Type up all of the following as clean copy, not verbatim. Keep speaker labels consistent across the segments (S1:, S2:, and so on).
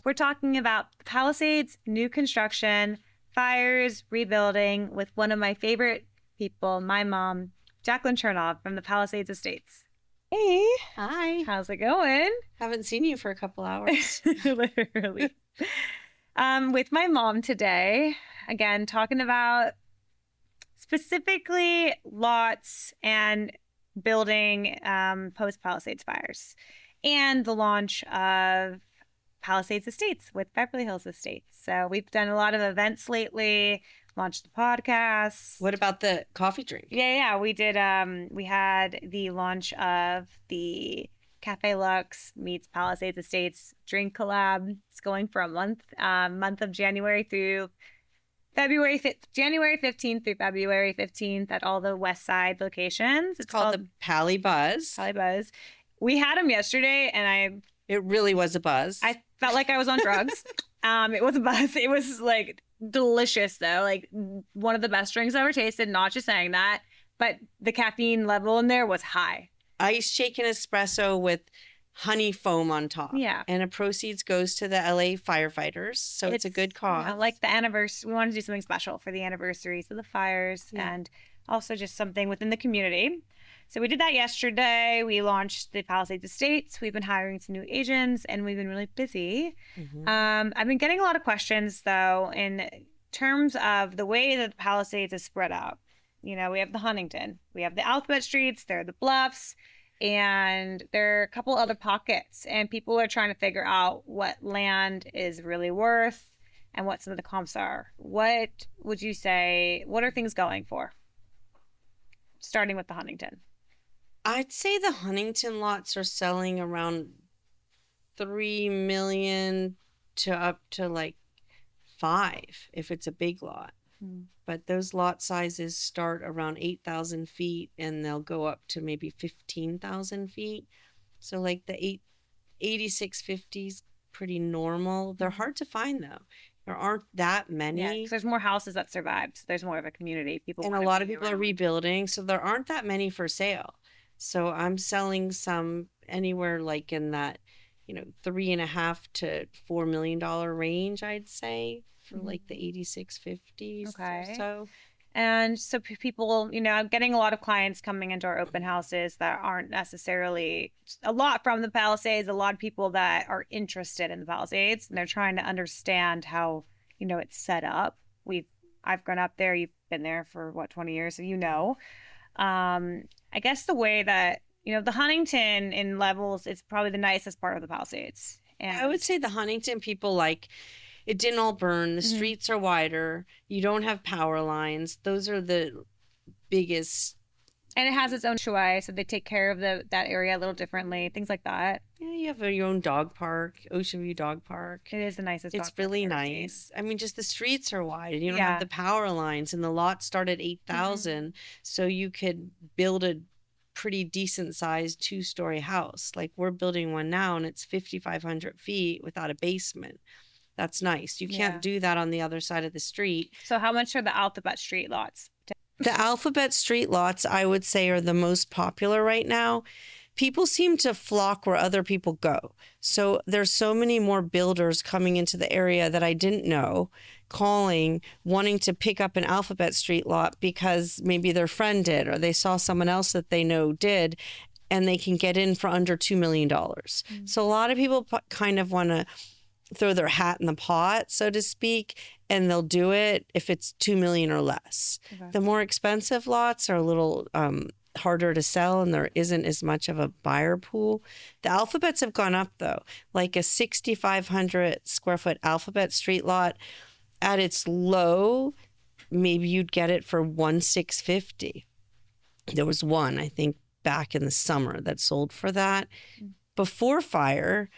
S1: We're talking about Palisades, new construction, fires, rebuilding with one of my favorite people, my mom, Jacqueline from the Palisades Estates.
S2: Hey.
S3: Hi.
S1: How's it going?
S3: Haven't seen you for a couple hours.
S1: Literally. With my mom today, again, talking about specifically lots and building post Palisades fires and the launch of Palisades Estates with Beverly Hills Estates. So we've done a lot of events lately, launched the podcast.
S3: What about the coffee drink?
S1: Yeah. We did, we had the launch of the Cafe Lux meets Palisades Estates drink collab. It's going for a month of January through January 15th through February 15th at all the West Side locations.
S3: It's called the Pally Buzz.
S1: Pally Buzz. We had them yesterday, and
S3: it really was a buzz.
S1: I felt like I was on drugs. It was a buzz. It was like delicious though, like one of the best drinks I've ever tasted. Not just saying that, but the caffeine level in there was high.
S3: Ice shaken espresso with honey foam on top.
S1: Yeah.
S3: And the proceeds goes to the LA firefighters. So it's a good cause.
S1: Yeah, like the anniversary. We wanted to do something special for the anniversaries of the fires and also just something within the community. So we did that yesterday. We launched the Palisades Estates. We've been hiring some new agents and we've been really busy. Mm-hmm. I've been getting a lot of questions though, in terms of the way that the Palisades is spread out. You know, we have the Huntington, we have the Alphabet Streets, there are the Bluffs, and there are a couple other pockets, and people are trying to figure out what land is really worth and what some of the comps are. What would you say, what are things going for? Starting with the Huntington.
S3: I'd say the Huntington lots are selling around 3 million to up to like 5 if it's a big lot. But those lot sizes start around 8,000 feet and they'll go up to maybe 15,000 feet. So like the 8650 is pretty normal. They're hard to find though. There aren't that many.
S1: Yeah, because there's more houses that survived. So there's more of a community.
S3: And a lot of people are rebuilding. So there aren't that many for sale. So I'm selling some anywhere like in that, $3.5 to $4 million range, I'd say, for like the 8650s or so.
S1: And so people, I'm getting a lot of clients coming into our open houses that aren't necessarily a lot from the Palisades, a lot of people that are interested in the Palisades, and they're trying to understand how, it's set up. I've grown up there. You've been there for 20 years, so I guess the way that, the Huntington in levels is probably the nicest part of the Palisades. And
S3: I would say the Huntington people like, it didn't all burn. The streets are wider. You don't have power lines. Those are the biggest.
S1: And it has its own shui, so they take care of that area a little differently, things like that.
S3: Yeah, you have your own dog park, Ocean View Dog Park.
S1: It is the nicest dog park.
S3: It's really nice. I mean, just the streets are wide. And you don't have the power lines, and the lot start at 8,000, so you could build a pretty decent sized 2-story house. Like we're building one now, and it's 5,500 feet without a basement. That's nice. You can't do that on the other side of the street.
S1: So how much are the Alphabet Street lots?
S3: The Alphabet Street lots, I would say, are the most popular right now. People seem to flock where other people go. So there's so many more builders coming into the area that I didn't know, calling, wanting to pick up an Alphabet Street lot because maybe their friend did or they saw someone else that they know did, and they can get in for under $2 million. So a lot of people kind of want to throw their hat in the pot, so to speak, and they'll do it if it's 2 million or less. Okay. The more expensive lots are a little harder to sell, and there isn't as much of a buyer pool. The Alphabets have gone up though. Like a 6,500 square foot Alphabet Street lot, at its low, maybe you'd get it for 1,650. There was one, I think, back in the summer that sold for that. Before fire,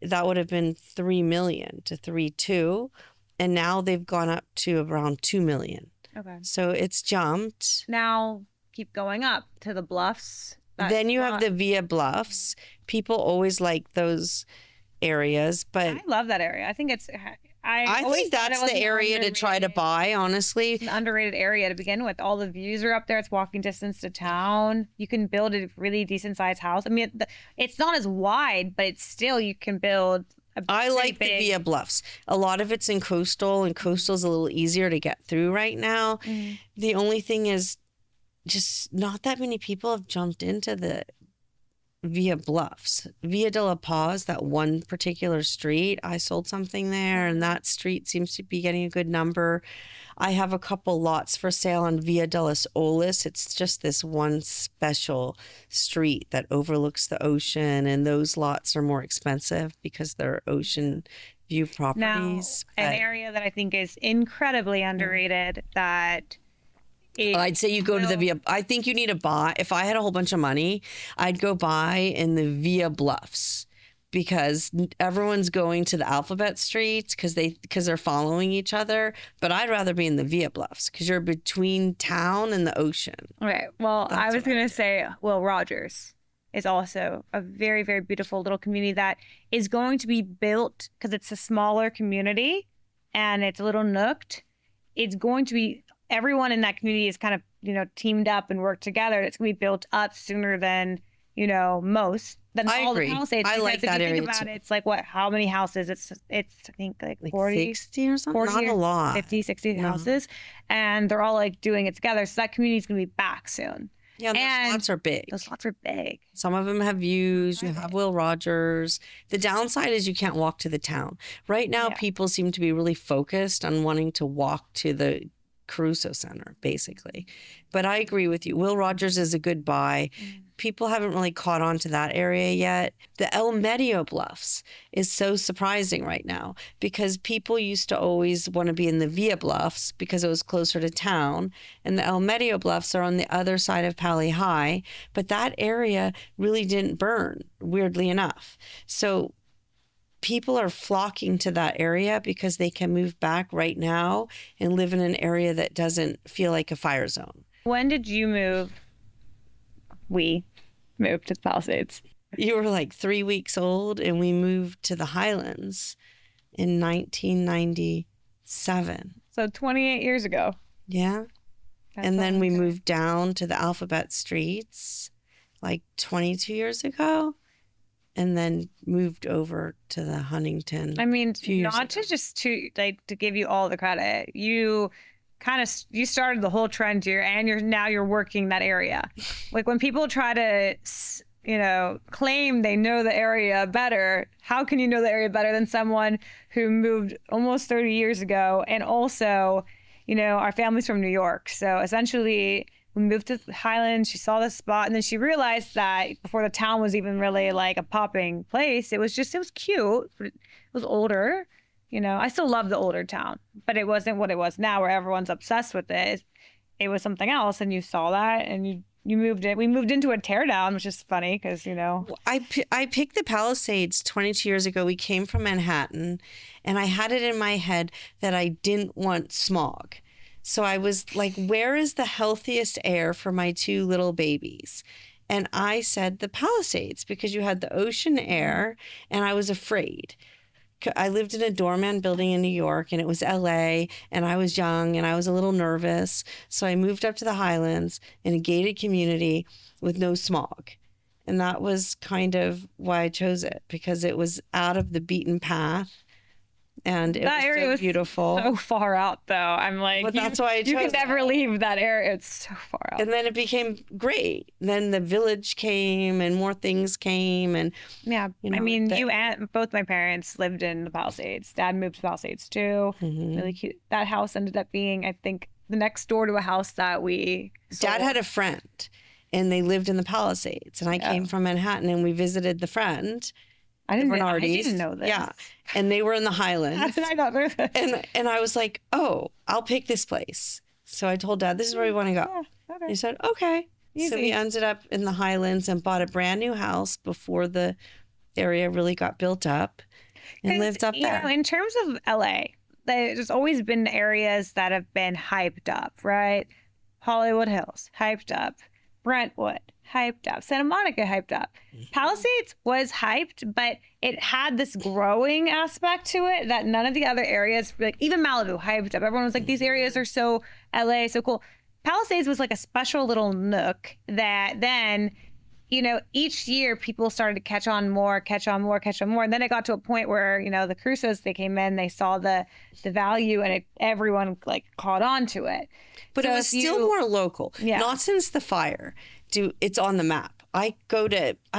S3: that would have been 3 million to 3.2, and now they've gone up to around 2 million.
S1: Okay.
S3: So it's jumped.
S1: Now keep going up to the Bluffs.
S3: Then you have the Via Bluffs. People always like those areas, but
S1: I love that area. I think it's.
S3: I think that's the area to try to buy, honestly.
S1: It's an underrated area to begin with. All the views are up there. It's walking distance to town. You can build a really decent sized house. I mean, it's not as wide, but it's still, you can build
S3: I
S1: pretty
S3: like the
S1: big.
S3: Via Bluffs. A lot of it's in coastal, and coastal's a little easier to get through right now.
S1: Mhm.
S3: The only thing is just not that many people have jumped into the Via Bluffs. Via de la Paz, that one particular street, I sold something there, and that street seems to be getting a good number. I have a couple lots for sale on Via de las Olas. It's just this one special street that overlooks the ocean, and those lots are more expensive because they're ocean view
S1: Now,
S3: properties.
S1: an
S3: But
S1: area that I think is incredibly underrated that it
S3: I'd say you go to the
S1: will-
S3: Via. I think you need to buy. If I had a whole bunch of money, I'd go buy in the Via Bluffs because everyone's going to the Alphabet Streets because they're following each other. But I'd rather be in the Via Bluffs because you're between town and the ocean.
S1: Okay. Well, I
S3: That's
S1: was
S3: what I
S1: going to say, Will Rogers is also a very, very beautiful little community that is going to be built because it's a smaller community and it's a little nooked. It's going to be, everyone in that community is kind of, teamed up and worked together. It's going to be built up sooner than, than
S3: I
S1: all
S3: agree.
S1: the Palisades.
S3: I like
S1: Because
S3: that
S1: if you
S3: area
S1: think about
S3: too.
S1: it, it's like how many houses? It's I think like
S3: Like
S1: 40,
S3: 60 or something.
S1: 40
S3: Not a
S1: or
S3: lot.
S1: 50, 60
S3: No.
S1: houses. And they're all like doing it together. So that community is going to be back soon.
S3: Yeah, those
S1: And
S3: lots are big.
S1: Those lots are big.
S3: Some of them have views. You
S1: Private.
S3: have Will Rogers. The downside is you can't walk to the town. Right now,
S1: Yeah.
S3: people seem to be really focused on wanting to walk to the Caruso Center, basically. But I agree with you. Will Rogers is a good buy. People haven't really caught on to that area yet. The El Medio Bluffs is so surprising right now because people used to always want to be in the Via Bluffs because it was closer to town. And the El Medio Bluffs are on the other side of Pali High. But that area really didn't burn, weirdly enough. So people are flocking to that area because they can move back right now and live in an area that doesn't feel like a fire zone.
S1: When did you move? We moved to the Palisades.
S3: You were like 3 weeks old, and we moved to the Highlands in 1997.
S1: So 28 years ago.
S3: Yeah.
S1: That's
S3: And then
S1: all
S3: we
S1: I'm saying.
S3: moved down to the Alphabet Streets like 22 years ago, and then moved over to the Huntington.
S1: I mean,
S3: few years
S1: not to just to give you all the credit. You you started the whole trend here, and you're working that area. Like when people try to claim they know the area better, how can you know the area better than someone who moved almost 30 years ago? And also, our family's from New York, so essentially we moved to the Highlands. She saw this spot, and then she realized that before the town was even really like a popping place, it was cute, but it was older. I still love the older town, but it wasn't what it was now, where everyone's obsessed with it. It was something else, and you saw that, and you moved it. We moved into a teardown, which is funny because
S3: I picked the Palisades 22 years ago. We came from Manhattan, and I had it in my head that I didn't want smog. So I was like, where is the healthiest air for my two little babies? And I said the Palisades because you had the ocean air, and I was afraid. I lived in a doorman building in New York, and it was LA, and I was young and I was a little nervous. So I moved up to the Highlands in a gated community with no smog. And that was kind of why I chose it, because it was out of the beaten path. And it
S1: that
S3: was
S1: area
S3: so
S1: was
S3: beautiful.
S1: so far out, though. I'm like,
S3: But that's why I
S1: you
S3: chose
S1: can never leave that area. It's so far out.
S3: And then it became great. Then the village came and more things came. And
S1: Yeah,
S3: you know,
S1: I mean,
S3: that-
S1: you and both my parents lived in the Palisades. Dad moved to Palisades too.
S3: Mhm.
S1: Really cute. That house ended up being, I think, the next door to a house that we
S3: Dad
S1: sold.
S3: had a friend and they lived in the Palisades. And I came
S1: Yeah.
S3: from Manhattan and we visited the friend.
S1: I didn't
S3: Bernardis.
S1: know this.
S3: Yeah. And they were in the
S1: How
S3: Highlands.
S1: did I not know this?
S3: And I was like, oh, I'll pick this place. So I told Dad, this is where we want to go.
S1: Yeah, okay.
S3: He said, okay. So
S1: Easy.
S3: we ended up in the Highlands and bought a brand new house before the area really got built up and
S1: 'Cause,
S3: lived up there.
S1: in terms of LA, there's always been areas that have been hyped up, right? Hollywood Hills, hyped up. Brentwood, hyped up. Santa Monica, hyped up. Palisades was hyped, but it had this growing aspect to it that none of the other areas, like even Malibu, hyped up. Everyone was like, these areas are so LA, so cool. Palisades was like a special little nook that then each year people started to catch on more. And then it got to a point where, the Crusoes, they came in, they saw the value, and everyone like caught on to it.
S3: But
S1: So
S3: it was
S1: if
S3: still more local.
S1: Yeah.
S3: Not since the fire. It's on the map. I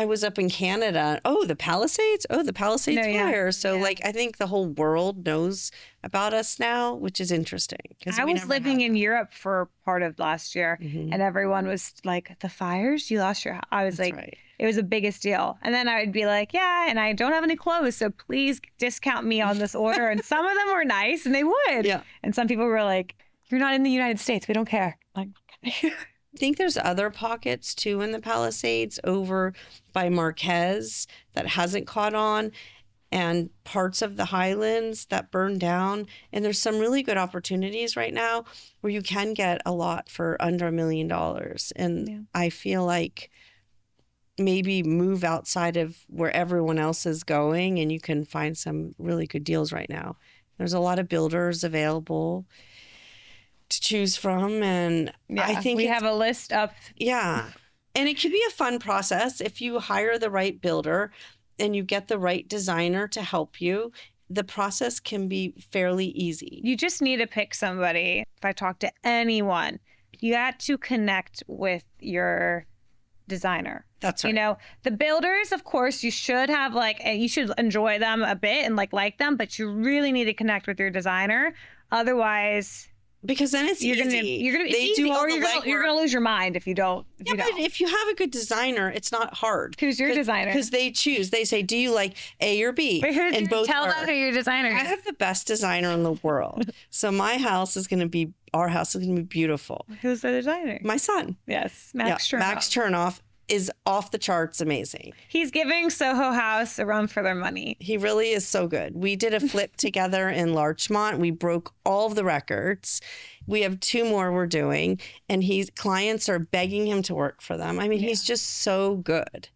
S3: was up in Canada. Oh, the Palisades. Oh, the Palisades fire. So I think the whole world knows about us now, which is interesting.
S1: I was living in Europe for part of last year, and everyone was like, the fires? You lost your house. I was It was the biggest deal. And then I would be like, yeah, and I don't have any clothes, so please discount me on this order. And some of them were nice, and they would.
S3: Yeah.
S1: And some people were like, you're not in the United States. We don't care. Like,
S3: I think there's other pockets too in the Palisades over by Marquez that hasn't caught on, and parts of the Highlands that burned down. And there's some really good opportunities right now where you can get a lot for under $1 million. And I feel like maybe move outside of where everyone else is going, and you can find some really good deals right now. There's a lot of builders available to choose from, and I think
S1: we have a list up.
S3: Yeah. And it can be a fun process if you hire the right builder and you get the right designer to help you. The process can be fairly easy.
S1: You just need to pick somebody. If I talk to anyone, you got to connect with your designer.
S3: That's right.
S1: The builders, of course, you should have you should enjoy them a bit and like them, but you really need to connect with your designer. Otherwise,
S3: because then it's easy.
S1: You're gonna lose your mind if you don't.
S3: But if you have a good designer, it's not hard.
S1: Who's your designer?
S3: Because they choose. They say, "Do you like A or B?"
S1: Wait,
S3: and both
S1: tell them who your designer is.
S3: I have the best designer in the world. So our house is going to be beautiful.
S1: Who's the designer?
S3: My son.
S1: Yes, Max Chernoff.
S3: Max Chernoff is off the charts amazing.
S1: He's giving Soho House a run for their money.
S3: He really is so good. We did a flip together in Larchmont. We broke all of the records. We have 2 more we're doing, and clients are begging him to work for them. I mean, he's just so good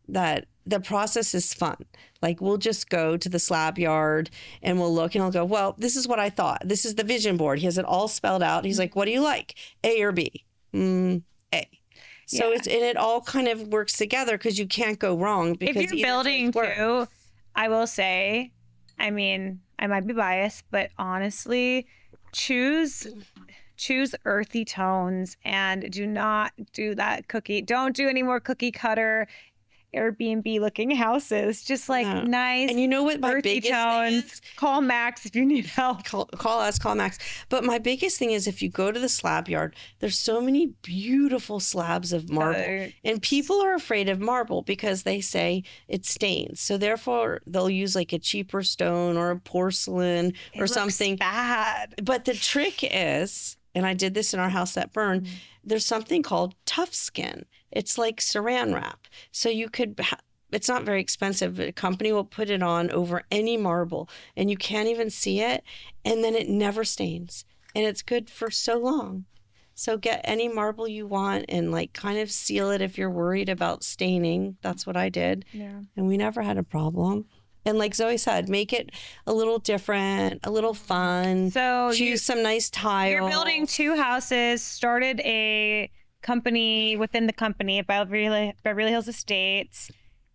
S3: that the process is fun. Like, we'll just go to the slab yard and we'll look, and he'll go, well, this is what I thought. This is the vision board. He has it all spelled out. He's like, what do you like? A or B? A. So it all kind of works together because you can't go wrong. Because
S1: if you're building too, I will say, I mean, I might be biased, but honestly, choose earthy tones and do not do that cookie. Don't do any more cookie cutter Airbnb looking houses. Just nice.
S3: And you know what my biggest
S1: tones.
S3: Thing is?
S1: Call Max if you need help.
S3: Call us, call Max. But my biggest thing is if you go to the slab yard, there's so many beautiful slabs of marble. And people are afraid of marble because they say it stains. So therefore they'll use like a cheaper stone or a porcelain or something.
S1: Bad.
S3: But the trick is, and I did this in our house that burned, there's something called tough skin. It's like saran wrap. So you could, it's not very expensive. A company will put it on over any marble and you can't even see it. And then it never stains. And it's good for so long. So get any marble you want and kind of seal it if you're worried about staining. That's what I did.
S1: Yeah.
S3: And we never had a problem. And like Zoe said, make it a little different, a little fun. So choose some nice tiles.
S1: You're building 2 houses, started a company within the company at Beverly Hills Estates.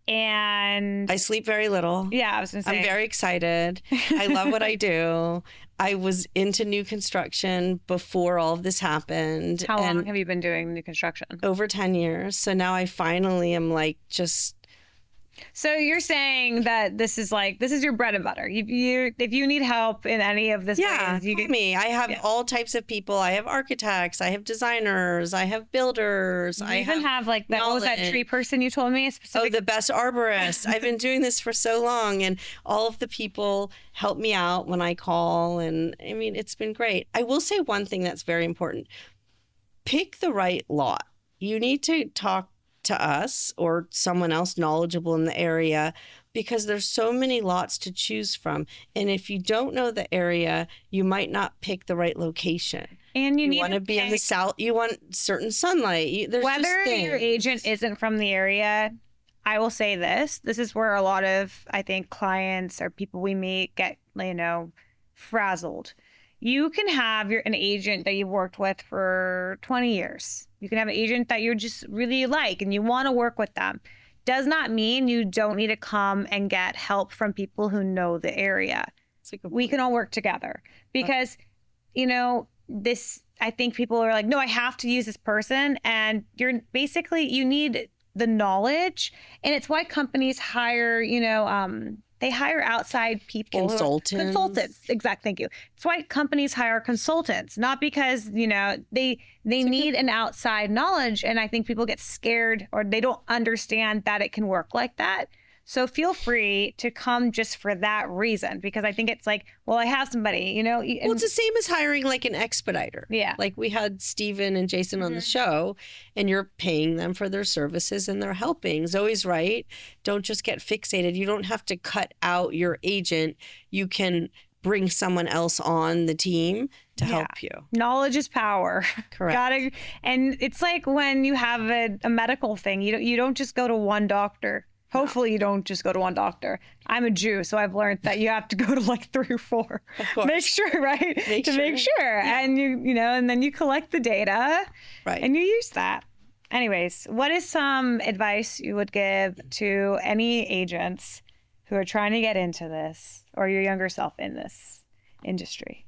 S1: And
S3: I sleep very little.
S1: Yeah, I was going to say.
S3: I'm very excited. I love what I do. I was into new construction before all of this happened.
S1: How long have you been doing new construction?
S3: Over 10 years. So now I finally am just...
S1: So you're saying that this is your bread and butter. If you need help in any of this,
S3: you get me. I have all types of people. I have architects. I have designers. I have builders.
S1: I even have that. What was that tree person you told me?
S3: Oh, the best arborist. I've been doing this for so long, and all of the people help me out when I call. And I mean, it's been great. I will say one thing that's very important: pick the right lot. You need to talk to us or someone else knowledgeable in the area because there's so many lots to choose from. And if you don't know the area, you might not pick the right location.
S1: And you
S3: want to be in the south. You want certain sunlight.
S1: Whether your agent isn't from the area, I will say this. This is where a lot of, I think, clients or people we meet get, frazzled. You can have an agent that you've worked with for 20 years. You can have an agent that you just really like and you want to work with them. Does not mean you don't need to come and get help from people who know the area. We can all work together because, you know, I think people are like, no, I have to use this person. And you need the knowledge. And it's why companies hire, they hire outside people. Consultants. Exactly. Thank you. It's why companies hire consultants, not because, they need an outside knowledge. And I think people get scared or they don't understand that it can work like that. So feel free to come just for that reason, because I think it's like, well, I have somebody,
S3: Well, it's the same as hiring like an expediter.
S1: Yeah.
S3: Like we had Steven and Jason on the show, and you're paying them for their services and they're helping. Zoe's right. Don't just get fixated. You don't have to cut out your agent. You can bring someone else on the team to help you.
S1: Knowledge is power.
S3: Correct.
S1: And it's like when you have a medical thing, you don't just go to one doctor. Hopefully you don't just go to one doctor. I'm a Jew, so I've learned that you have to go to like 3 or 4.
S3: Of course.
S1: Make sure, right? Make sure.
S3: Yeah.
S1: And and then you collect the data.
S3: Right.
S1: And you use that. Anyways, what is some advice you would give to any agents who are trying to get into this, or your younger self in this industry?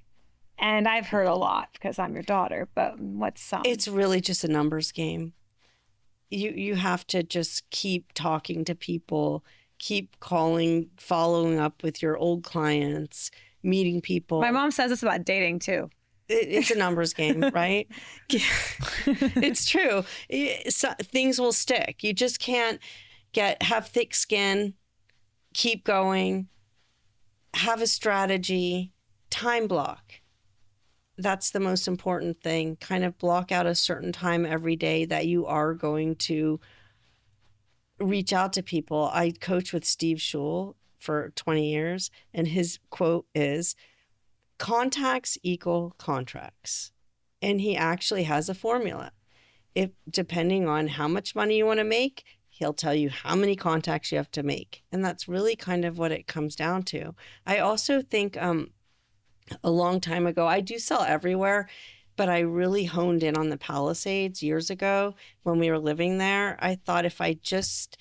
S1: And I've heard a lot because I'm your daughter, but what's some?
S3: It's really just a numbers game. You have to just keep talking to people, keep calling, following up with your old clients, meeting people.
S1: My mom says this about dating too.
S3: It's a numbers game, right? It's true. Things will stick. You just can't have thick skin, keep going, have a strategy, time block. That's the most important thing. Kind of block out a certain time every day that you are going to reach out to people. I coached with Steve Schul for 20 years, and his quote is, contacts equal contracts. And he actually has a formula. If depending on how much money you want to make, he'll tell you how many contacts you have to make. And that's really kind of what it comes down to. I also think a long time ago, I do sell everywhere, but I really honed in on the Palisades years ago when we were living there. I thought if I just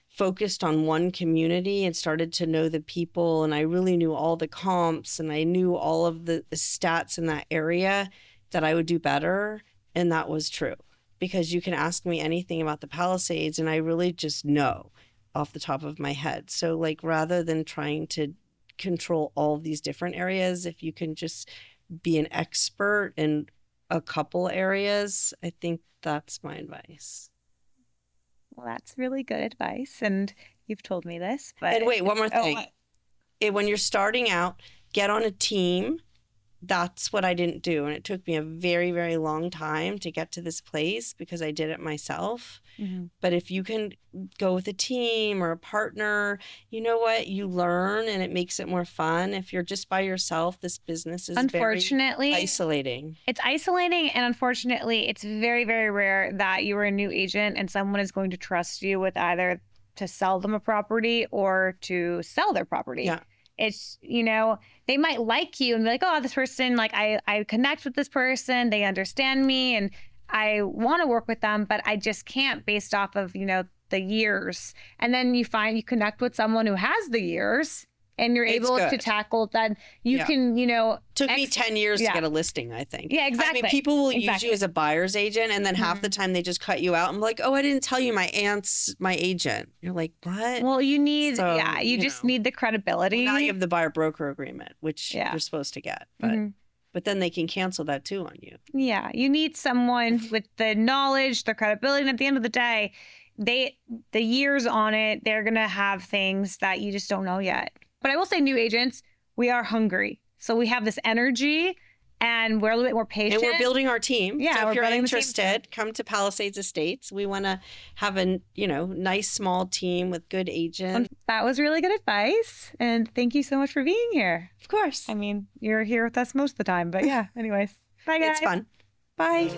S3: focused on one community and started to know the people, and I really knew all the comps and I knew all of the stats in that area, that I would do better. And that was true, because you can ask me anything about the Palisades and I really just know off the top of my head. So like, rather than trying to control all of these different areas, if you can just be an expert in a couple areas, I think that's my advice.
S1: Well, that's really good advice, and you've told me this. But
S3: and wait, one more thing. When you're starting out, get on a team. That's what I didn't do, and it took me a very, very long time to get to this place because I did it myself. Mm-hmm. But if you can go with a team or a partner, you know what? You learn, and it makes it more fun. If you're just by yourself, this business is unfortunately very isolating.
S1: It's isolating, and unfortunately, it's very, very rare that you are a new agent and someone is going to trust you with either to sell them a property or to sell their property.
S3: Yeah.
S1: It's, they might like you and be like, oh, this person, like I connect with this person, they understand me and I want to work with them, but I just can't based off of, the years. And then you connect with someone who has the years and you're able to tackle that. You can,
S3: Took me 10 years to get a listing, I think.
S1: Yeah, exactly.
S3: I mean, people will use you as a buyer's agent, and then half the time they just cut you out. I'm like, oh, I didn't tell you my aunt's my agent. You're like, what?
S1: Well, you need, you just need the credibility.
S3: Well, now you have the buyer-broker agreement, which you're supposed to get. But but then they can cancel that too on you.
S1: Yeah, you need someone with the knowledge, the credibility, and at the end of the day, the years on it, they're going to have things that you just don't know yet. But I will say, new agents, we are hungry. So we have this energy and we're a little bit more patient.
S3: And we're building our team.
S1: Yeah,
S3: so if you're interested, come to Palisades Estates. We want to have a, nice small team with good agents.
S1: That was really good advice. And thank you so much for being here.
S3: Of course.
S1: I mean, you're here with us most of the time, but yeah, anyways. Bye, guys.
S3: It's fun.
S1: Bye.